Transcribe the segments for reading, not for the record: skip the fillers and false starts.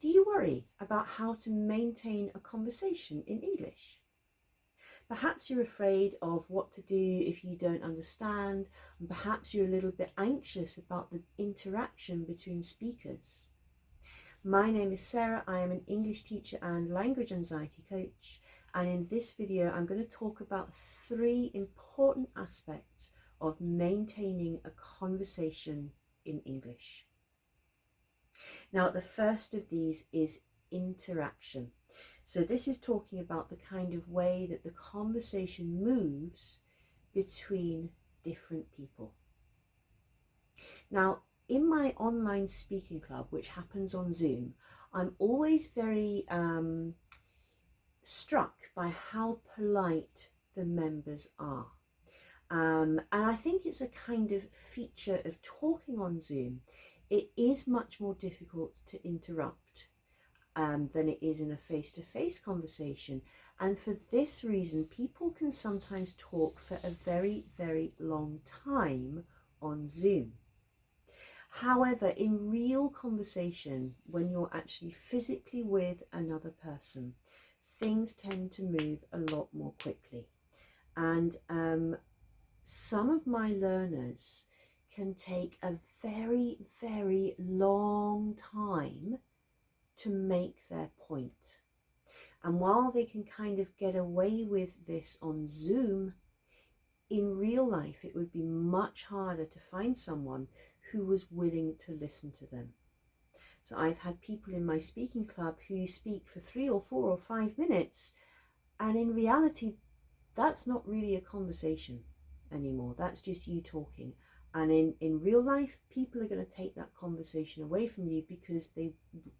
Do you worry about how to maintain a conversation in English? Perhaps you're afraid of what to do if you don't understand, and perhaps you're a little bit anxious about the interaction between speakers. My name is Sarah. I am an English teacher and language anxiety coach, and in this video I'm going to talk about 3 important aspects of maintaining a conversation in English. Now, the first of these is interaction. So this is talking about the kind of way that the conversation moves between different people. Now, in my online speaking club, which happens on Zoom, I'm always very struck by how polite the members are. And I think it's a kind of feature of talking on Zoom. It is much more difficult to interrupt than it is in a face-to-face conversation. And for this reason, people can sometimes talk for a very, very long time on Zoom. However, in real conversation, when you're actually physically with another person, things tend to move a lot more quickly. And some of my learners can take a very, very long time to make their point. And while they can kind of get away with this on Zoom, in real life it would be much harder to find someone who was willing to listen to them. So I've had people in my speaking club who speak for 3 or 4 or 5 minutes, and in reality that's not really a conversation anymore. That's just you talking. And in real life, people are going to take that conversation away from you because they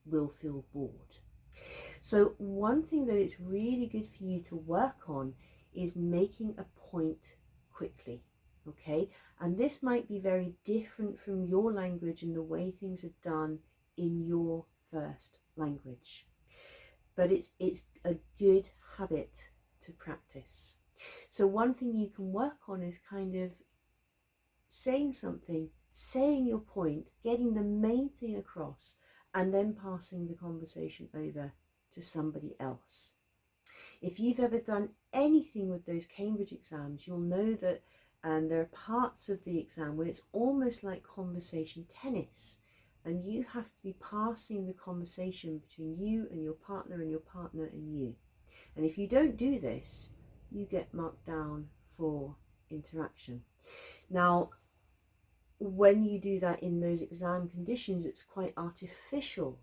will feel bored. So one thing that it's really good for you to work on is making a point quickly, okay? And this might be very different from your language and the way things are done in your first language. But it's a good habit to practice. So one thing you can work on is kind of saying something, saying your point, getting the main thing across, and then passing the conversation over to somebody else. If you've ever done anything with those Cambridge exams, you'll know that there are parts of the exam where it's almost like conversation tennis, and you have to be passing the conversation between you and your partner and your partner and you. And if you don't do this, you get marked down for interaction. Now, when you do that in those exam conditions, it's quite artificial,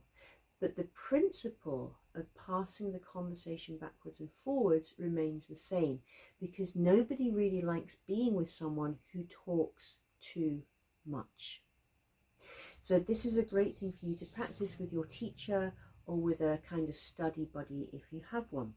but the principle of passing the conversation backwards and forwards remains the same, because nobody really likes being with someone who talks too much. So this is a great thing for you to practice with your teacher or with a kind of study buddy if you have one.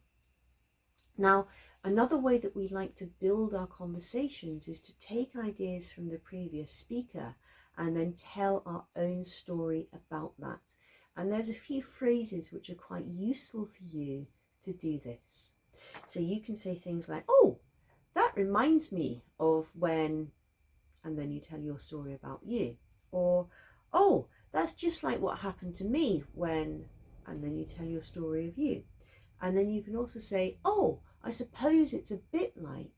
Now, another way that we like to build our conversations is to take ideas from the previous speaker and then tell our own story about that. And there's a few phrases which are quite useful for you to do this. So you can say things like, oh, that reminds me of when, and then you tell your story about you. Or, oh, that's just like what happened to me when, and then you tell your story of you. And then you can also say, oh, I suppose it's a bit like.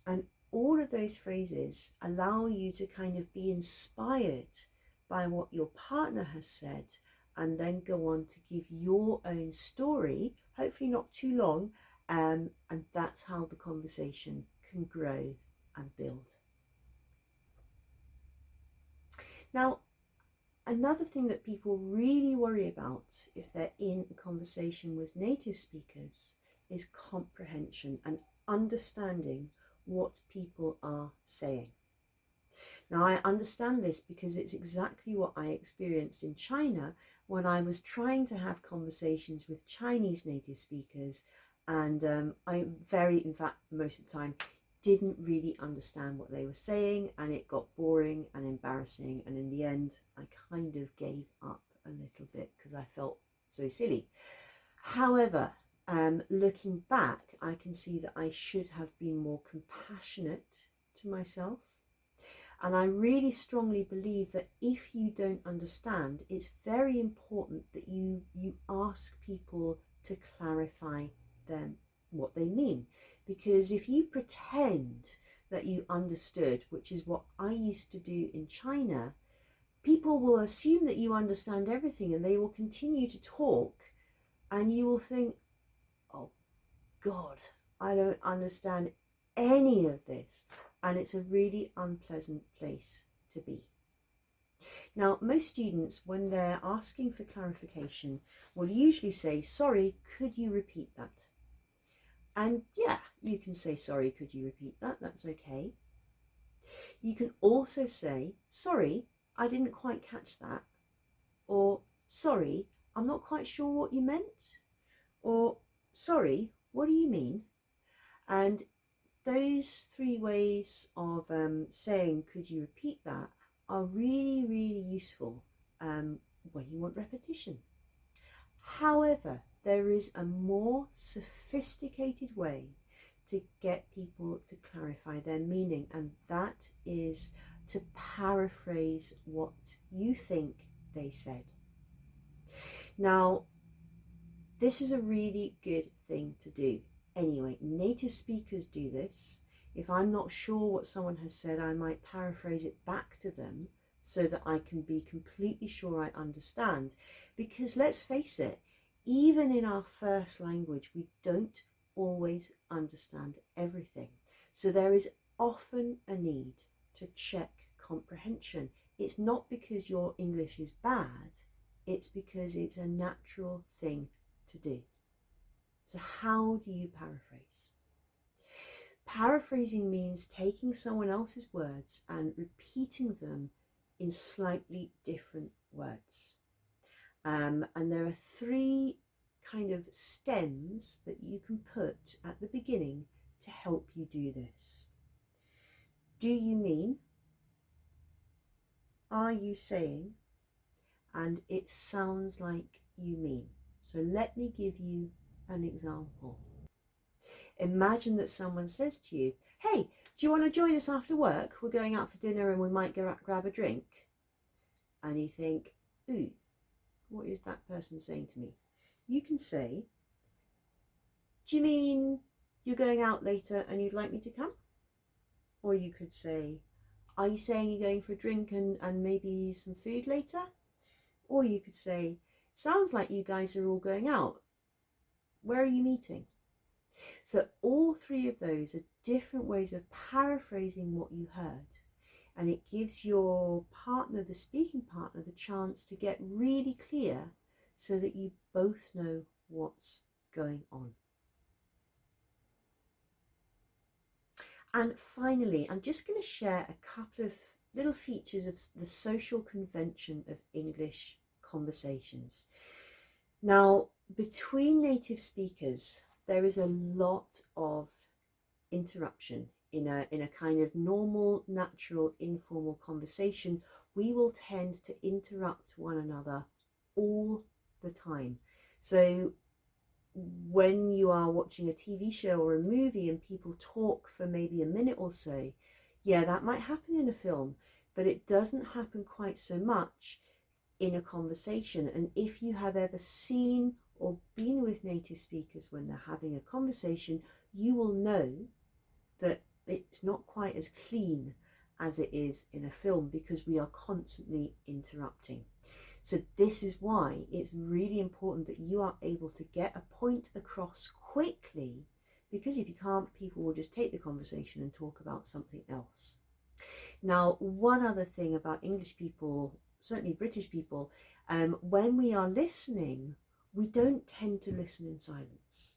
And all of those phrases allow you to kind of be inspired by what your partner has said, and then go on to give your own story, hopefully not too long, and that's how the conversation can grow and build. Now, another thing that people really worry about if they're in a conversation with native speakers is comprehension and understanding what people are saying. Now, I understand this because it's exactly what I experienced in China when I was trying to have conversations with Chinese native speakers, and in fact, most of the time, didn't really understand what they were saying, and it got boring and embarrassing, and in the end I kind of gave up a little bit because I felt so silly. However, looking back, I can see that I should have been more compassionate to myself, And I really strongly believe that if you don't understand, it's very important that you ask people to clarify them what they mean. Because if you pretend that you understood, which is what I used to do in China, people will assume that you understand everything and they will continue to talk, and you will think, oh God, I don't understand any of this. And it's a really unpleasant place to be. Now, most students, when they're asking for clarification, will usually say, sorry, could you repeat that? And yeah, you can say, sorry, could you repeat that? That's okay. You can also say, sorry, I didn't quite catch that. Or, sorry, I'm not quite sure what you meant. Or, sorry, what do you mean? And those three ways of saying, could you repeat that, are really, really useful when you want repetition. However, there is a more sophisticated way to get people to clarify their meaning, and that is to paraphrase what you think they said. Now, this is a really good thing to do. Anyway, native speakers do this. If I'm not sure what someone has said, I might paraphrase it back to them so that I can be completely sure I understand. Because let's face it, even in our first language, we don't always understand everything. So there is often a need to check comprehension. It's not because your English is bad, it's because it's a natural thing to do. So how do you paraphrase? Paraphrasing means taking someone else's words and repeating them in slightly different words. And there are three kind of stems that you can put at the beginning to help you do this. Do you mean? Are you saying? And it sounds like you mean. So let me give you an example. Imagine that someone says to you, hey, do you want to join us after work? We're going out for dinner and we might go grab a drink. And you think, ooh, what is that person saying to me? You can say, do you mean you're going out later and you'd like me to come? Or you could say, are you saying you're going for a drink and maybe some food later? Or you could say, sounds like you guys are all going out. Where are you meeting? So all three of those are different ways of paraphrasing what you heard. And it gives your partner, the speaking partner, the chance to get really clear so that you both know what's going on. And finally, I'm just going to share a couple of little features of the social convention of English conversations. Now, between native speakers, there is a lot of interruption. In a kind of normal, natural, informal conversation, we will tend to interrupt one another all the time. So when you are watching a TV show or a movie and people talk for maybe a minute or so, yeah, that might happen in a film, but it doesn't happen quite so much in a conversation. And if you have ever seen or been with native speakers when they're having a conversation, you will know that it's not quite as clean as it is in a film because we are constantly interrupting. So this is why it's really important that you are able to get a point across quickly, because if you can't, people will just take the conversation and talk about something else. Now, one other thing about English people, certainly British people, when we are listening, we don't tend to listen in silence.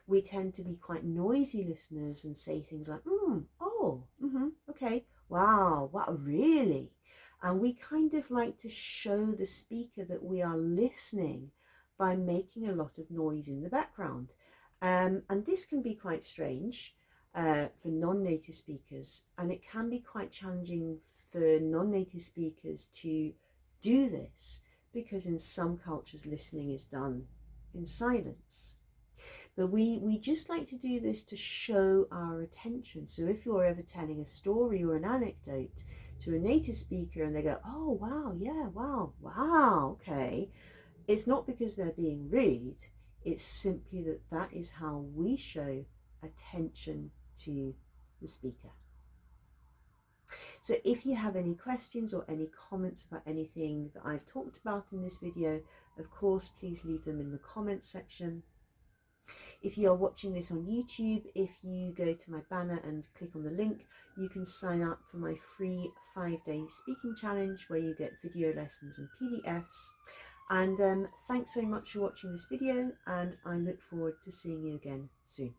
We tend to be quite noisy listeners and say things like, okay, wow, really? And we kind of like to show the speaker that we are listening by making a lot of noise in the background. And this can be quite strange for non-native speakers, and it can be quite challenging for non-native speakers to do this because in some cultures listening is done in silence. But we just like to do this to show our attention. So if you're ever telling a story or an anecdote to a native speaker and they go, oh wow, yeah, wow, wow, okay, it's not because they're being rude, it's simply that that is how we show attention to the speaker. So if you have any questions or any comments about anything that I've talked about in this video, of course, please leave them in the comment section. If you are watching this on YouTube, if you go to my banner and click on the link, you can sign up for my free 5-day speaking challenge where you get video lessons and PDFs. And thanks very much for watching this video, and I look forward to seeing you again soon.